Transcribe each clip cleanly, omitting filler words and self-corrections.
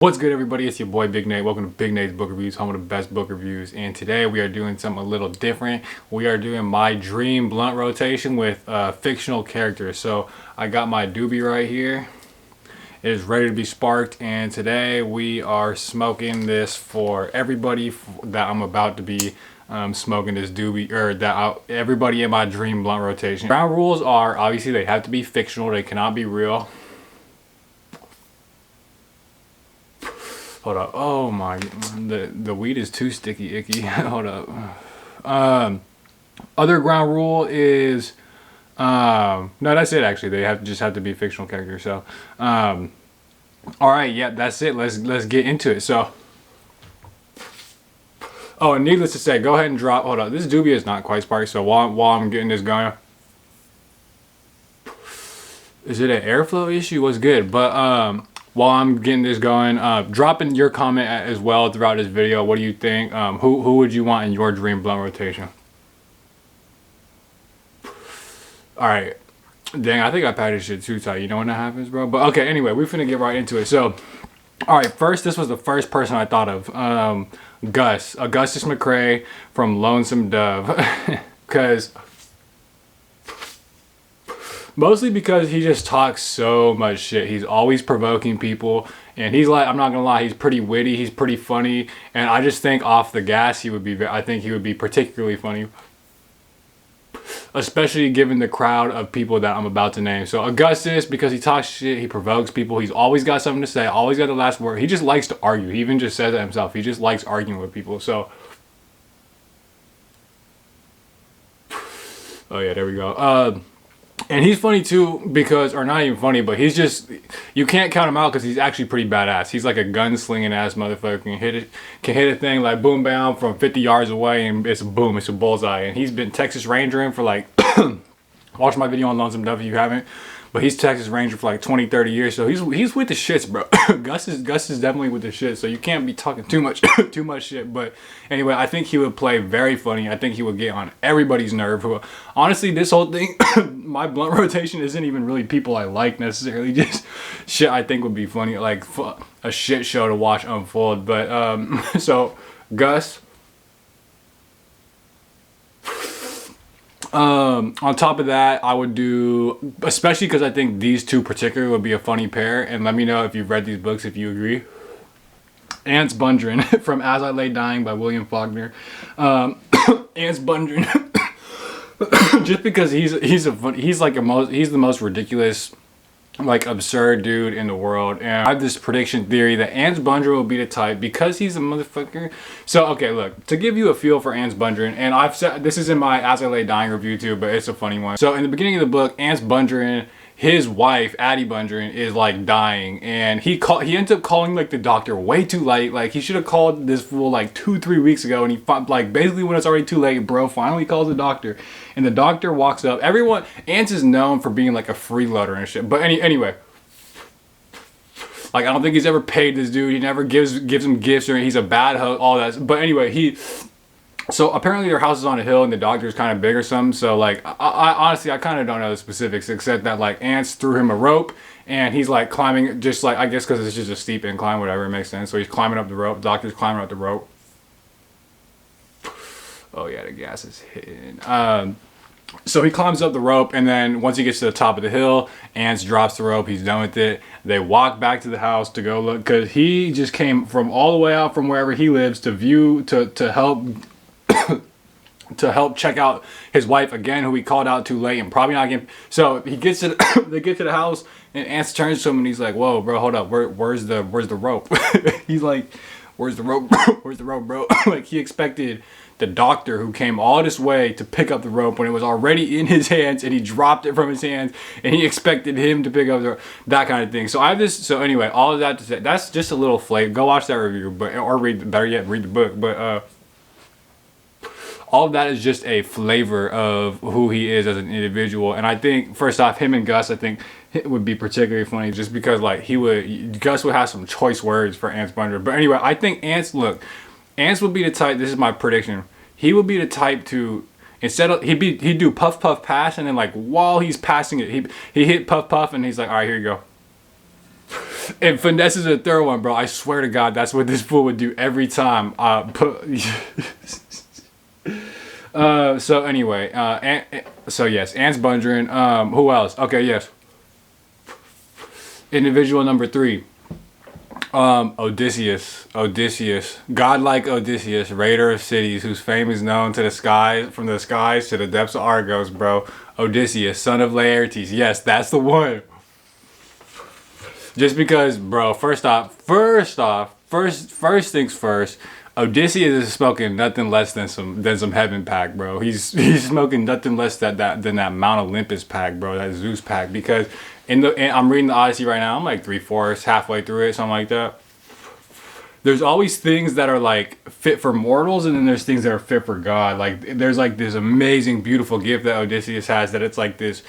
What's good, everybody? It's your boy Big Nate. Welcome to Big Nate's Book Reviews, home of the best book reviews. And today we are doing something a little different. We are doing my dream blunt rotation with fictional characters. So I got my doobie right here. It is ready to be sparked, and today we are smoking this for everybody that I'm about to be smoking this doobie, or everybody in my dream blunt rotation. Ground rules are obviously they have to be fictional. They cannot be real. Hold up. Oh my, the weed is too sticky icky. Hold up. Other ground rule is no, that's it actually. They just have to be fictional characters. So all right, yeah, that's it. Let's get into it. So oh, and needless to say, go ahead and drop. Hold up. This doobie is not quite sparked, so while I'm getting this going, is it an airflow issue? What's good? But while I'm getting this going, drop in your comment as well throughout this video. What do you think? Who would you want in your dream blunt rotation? Alright. Dang, I think I packed this shit too tight. You know when that happens, bro? But okay, anyway, we're finna get right into it. So, alright, first, this was the first person I thought of. Augustus McCrae from Lonesome Dove. Mostly because he just talks so much shit. He's always provoking people, and he's like, I'm not gonna lie, he's pretty witty, he's pretty funny, and I just think off the gas I think he would be particularly funny, especially given the crowd of people that I'm about to name. So Augustus, because he talks shit, he provokes people, he's always got something to say, always got the last word. He just likes to argue. He even just says it himself. He just likes arguing with people. So oh yeah, there we go. And he's funny too, because, or not even funny, but he's just, you can't count him out because he's actually pretty badass. He's like a gunslinging ass motherfucker. Can hit a thing like boom bam from 50 yards away, and it's a boom, it's a bullseye. And he's been Texas Rangering for like, watch my video on Lonesome Dove if you haven't, but he's Texas Ranger for like 20, 30 years. So he's with the shits, bro. Gus is definitely with the shit. So you can't be talking too much shit. But anyway, I think he would play very funny. I think he would get on everybody's nerve. Honestly, this whole thing, my blunt rotation isn't even really people I like necessarily. Just shit I think would be funny, like a shit show to watch unfold. But so Gus. On top of that, I would do, especially because I think these two particularly would be a funny pair, and let me know if you've read these books if you agree. Ants Bundren from As I Lay Dying by William Faulkner. Ants Bundren, just because he's the most ridiculous, like absurd dude in the world, and I have this prediction theory that Ants Bundren will be the type, because he's a motherfucker. So okay, look, to give you a feel for Ants Bundren, and I've said this is in my As I Lay Dying review too, but it's a funny one. So in the beginning of the book, Ants Bundren, his wife Addie Bundren, is like dying, and he ends up calling like the doctor way too late. Like he should have called this fool like 2-3 weeks ago, and he like basically when it's already too late, bro finally calls the doctor, and the doctor walks up. Everyone, Ants is known for being like a freeloader and shit, but anyway, like I don't think he's ever paid this dude. He never gives him gifts, or he's a bad host, all that. But anyway, so apparently their house is on a hill and the doctor's kind of big or something. So like, I honestly, I kind of don't know the specifics, except that like Ants threw him a rope and he's like climbing, just like, I guess because it's just a steep incline, whatever, it makes sense. So he's climbing up the rope, the doctor's climbing up the rope. Oh yeah, the gas is hitting. So he climbs up the rope, and then once he gets to the top of the hill, Ants drops the rope. He's done with it. They walk back to the house to go look, because he just came from all the way out from wherever he lives to help to help check out his wife again, who he called out too late and probably not again. So he gets to they get to the house, and Ants turns to him and he's like, "Whoa, bro, hold up. Where's the rope?" He's like, "Where's the rope? Where's the rope, bro?" Like he expected the doctor who came all this way to pick up the rope when it was already in his hands, and he dropped it from his hands, and he expected him to pick up that kind of thing. So I have this. So anyway, all of that to say, that's just a little flavor. Go watch that review, or better yet, read the book. But all of that is just a flavor of who he is as an individual. And I think first off, him and Gus, I think it would be particularly funny, just because like Gus would have some choice words for Ants Bundren. But anyway, I think Ants would be the type, this is my prediction, he would be the type to, instead of, he'd do puff puff pass, and then like while he's passing it, he hit puff puff, and he's like, all right, here you go. And finesse is a third one, bro. I swear to God, that's what this fool would do every time. So anyway, so yes, Ants Bundren. Who else? Okay, yes. Individual number 3. Odysseus, godlike Odysseus, raider of cities, whose fame is known to the skies, from the skies to the depths of Argos, bro. Odysseus, son of Laertes. Yes, that's the one. Just because, bro. First things first. Odysseus is smoking nothing less than some heaven pack, bro. He's smoking nothing less than that Mount Olympus pack, bro. That Zeus pack. Because I'm reading the Odyssey right now. I'm like 3/4 halfway through it, something like that. There's always things that are like fit for mortals, and then there's things that are fit for God. Like there's like this amazing, beautiful gift that Odysseus has, that it's like this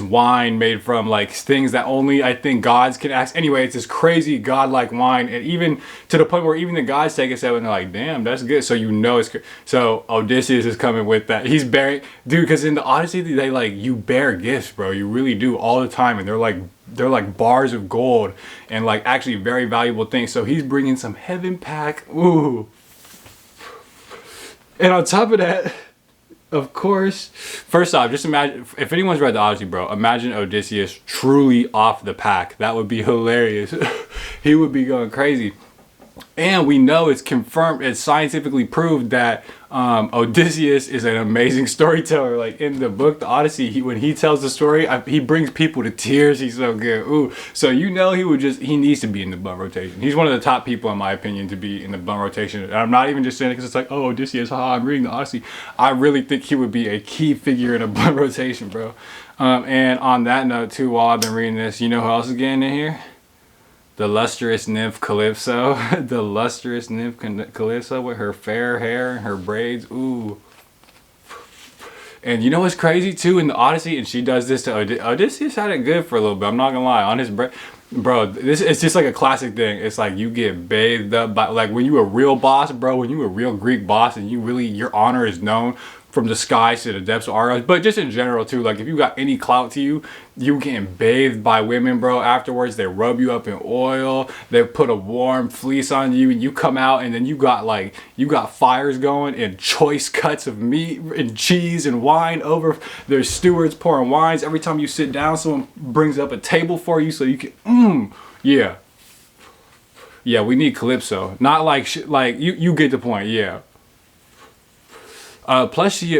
wine made from like things that only I think gods can ask. Anyway, it's this crazy godlike wine, and even to the point where even the gods take a sip and they're like, "Damn, that's good." So you know it's good. So Odysseus is coming with that. He's bearing, dude, because in the Odyssey they like you bear gifts, bro. You really do all the time, and they're like bars of gold and like actually very valuable things. So he's bringing some heaven pack. Ooh. And on top of that, of course, first off, just imagine, if anyone's read the Odyssey, bro, imagine Odysseus truly off the pack. That would be hilarious. He would be going crazy. And we know it's confirmed, it's scientifically proved that Odysseus is an amazing storyteller. Like in the book, The Odyssey, when he tells the story, he brings people to tears. He's so good. Ooh, so you know he needs to be in the blunt rotation. He's one of the top people, in my opinion, to be in the blunt rotation. And I'm not even just saying it because it's like, oh, Odysseus, haha, I'm reading The Odyssey. I really think he would be a key figure in a blunt rotation, bro. And on that note, too, while I've been reading this, you know who else is getting in here? The lustrous nymph Calypso. The lustrous nymph Calypso with her fair hair and her braids. Ooh. And you know what's crazy too in the Odyssey? And she does this to Odysseus had it good for a little bit. I'm not gonna lie. On his bro, it's just like a classic thing. It's like you get bathed up by, like when you a real boss, bro, when you a real Greek boss and you really, your honor is known from the skies to the depths of Argos, but just in general too, like if you got any clout to you, you getting bathed by women, bro. Afterwards, they rub you up in oil, they put a warm fleece on you, and you come out, and then you got fires going and choice cuts of meat and cheese and wine over. There's stewards pouring wines every time you sit down. Someone brings up a table for you so you can, yeah. Yeah, we need Calypso. Not like like you get the point, yeah. Plus she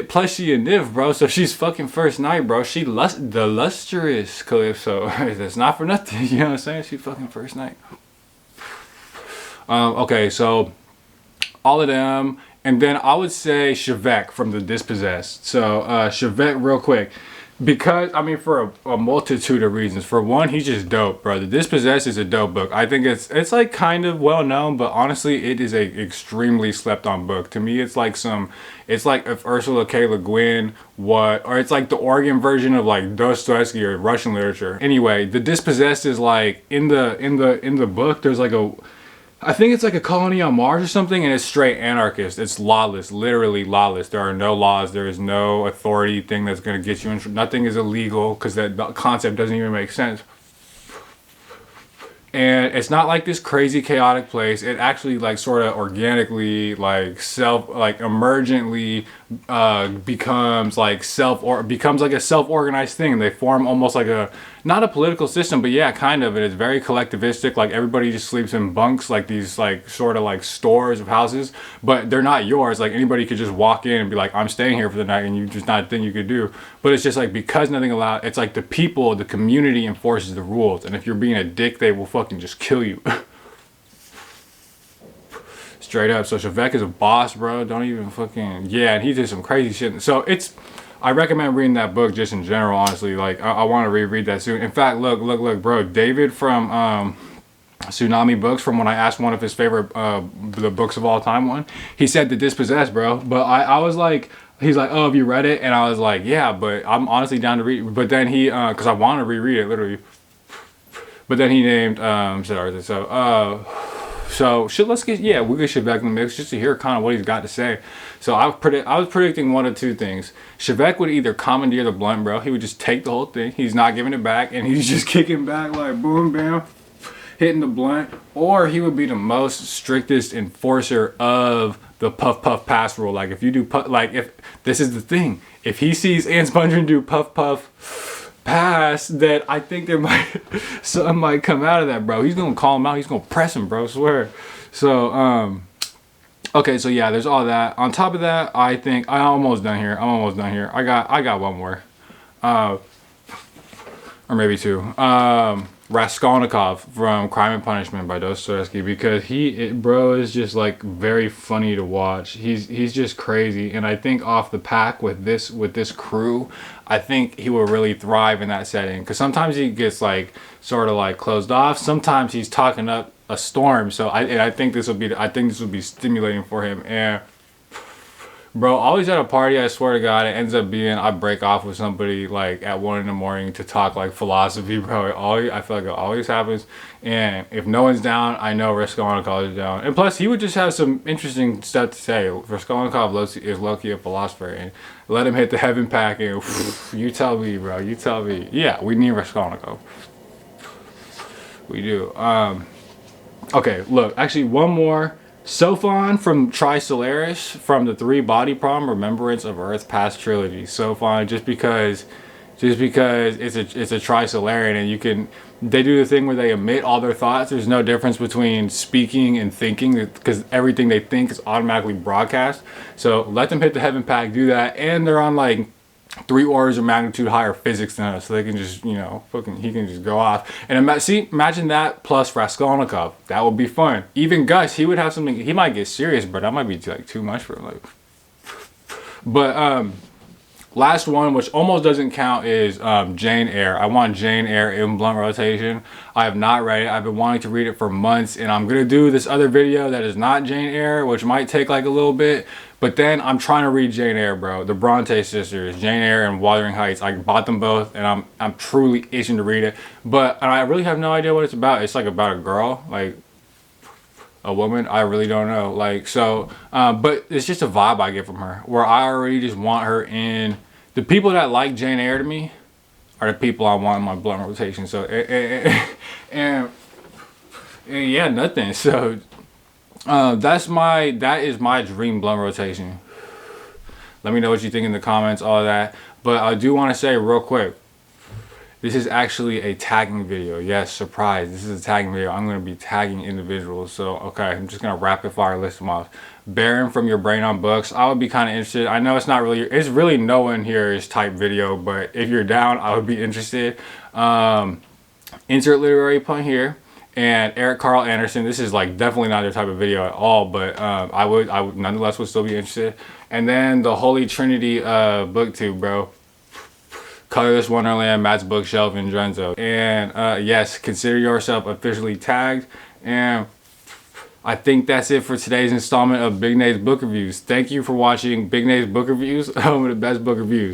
a nymph, bro. So she's fucking first night, bro. The lustrous Calypso. That's not for nothing. You know what I'm saying? She fucking first night. Okay, so all of them, and then I would say Shevek from The Dispossessed. So Shevek, real quick. Because, I mean, for a multitude of reasons. For one, he's just dope, bro. The Dispossessed is a dope book. I think it's like kind of well known, but honestly, it is a extremely slept on book. To me, it's like if Ursula K. Le Guin or it's like the Oregon version of like Dostoevsky or Russian literature. Anyway, The Dispossessed is like in the book. There's like I think it's like a colony on Mars or something, and it's straight anarchist. It's lawless, literally lawless. There are no laws. There is no authority thing that's going to get you in. Nothing is illegal because that concept doesn't even make sense. And it's not like this crazy chaotic place. It actually like sort of organically emergently becomes like a self-organized thing. They form almost like not a political system, but yeah, kind of. And it's very collectivistic. Like everybody just sleeps in bunks, like these like sort of like stores of houses, but they're not yours. Like anybody could just walk in and be like, I'm staying here for the night, and you just not a thing you could do. But it's just like, because nothing allowed, it's like the people, the community enforces the rules. And if you're being a dick, they will fucking just kill you. Straight up. So Shevek is a boss, bro. Don't even fucking, yeah, and he did some crazy shit. So I recommend reading that book just in general, honestly. Like I want to reread that soon. In fact, look, bro. David from Tsunami Books, from when I asked one of his favorite the books of all time he said The Dispossessed, bro. But I was like, he's like, oh, have you read it? And I was like, yeah, but I'm honestly down to read. But then he, because I want to reread it, literally. But then he named, so let's get, yeah, we'll get Shevek in the mix just to hear kind of what he's got to say. So I was predicting one of two things. Shevek would either commandeer the blunt, bro. He would just take the whole thing. He's not giving it back, and he's just kicking back like boom, bam. hitting the blunt, or he would be the most strictest enforcer of the puff puff pass rule. Like if you do puff, like if this is the thing, if he sees Ant Spongin do puff puff pass, that I think there might something might come out of that, bro. He's gonna call him out. He's gonna press him, bro. Swear. So okay, so yeah, there's all that. On top of that, I think I'm almost done here. I got one more, or maybe two. Raskolnikov from Crime and Punishment by Dostoevsky, because bro is just like very funny to watch. He's just crazy, and I think off the pack with this crew, I think he will really thrive in that setting. Because sometimes he gets like sort of like closed off. Sometimes he's talking up a storm. So I think this will be stimulating for him. And bro, always at a party, I swear to God, it ends up being I break off with somebody like at 1 a.m. to talk like philosophy, bro. I feel like it always happens. And if no one's down, I know Raskolnikov is down. And plus, he would just have some interesting stuff to say. Raskolnikov is low-key a philosopher, and let him hit the heaven pack, and you tell me, bro. You tell me. Yeah, we need Raskolnikov. We do. Okay, look, actually, one more. Sophon from Trisolaris from the Three Body Problem Remembrance of Earth Past trilogy. Sophon, just because it's a Trisolarian, and they do the thing where they emit all their thoughts. There's no difference between speaking and thinking, because everything they think is automatically broadcast. So let them hit the heaven pack, do that, and they're on like 3 orders of magnitude higher physics than us, so they can just, he can just go off. And imagine that plus Raskolnikov. That would be fun. Even Gus, he would have something. He might get serious, but that might be like too much for him. Like, but last one, which almost doesn't count, is Jane Eyre. I want Jane Eyre in blunt rotation. I have not read it. I've been wanting to read it for months, and I'm gonna do this other video that is not Jane Eyre, which might take like a little bit. But then I'm trying to read Jane Eyre, bro. The Bronte sisters, Jane Eyre and Wuthering Heights. I bought them both, and I'm truly itching to read it. But I really have no idea what it's about. It's like about a girl, like a woman. I really don't know. Like, so, but it's just a vibe I get from her, where I already just want her in. The people that like Jane Eyre to me are the people I want in my blunt rotation. So, and yeah, nothing. So. That is my dream blunt rotation. Let me know what you think in the comments, all of that. But I do want to say real quick, this is actually a tagging video. Yes, surprise. This is a tagging video. I'm going to be tagging individuals. So, okay, I'm just going to rapid fire list them off. Baron from Your Brain on Books. I would be kind of interested. I know it's really no one here is type video, but if you're down, I would be interested. Insert literary pun here. And Eric Carl Anderson. This is like definitely not their type of video at all, but I would nonetheless would still be interested. And then the Holy Trinity booktube, bro. Colorless Wonderland, Matt's Bookshelf, and Drenzo. And yes, consider yourself officially tagged. And I think that's it for today's installment of Big Nate's Book Reviews. Thank you for watching Big Nate's Book Reviews, home of the best book reviews.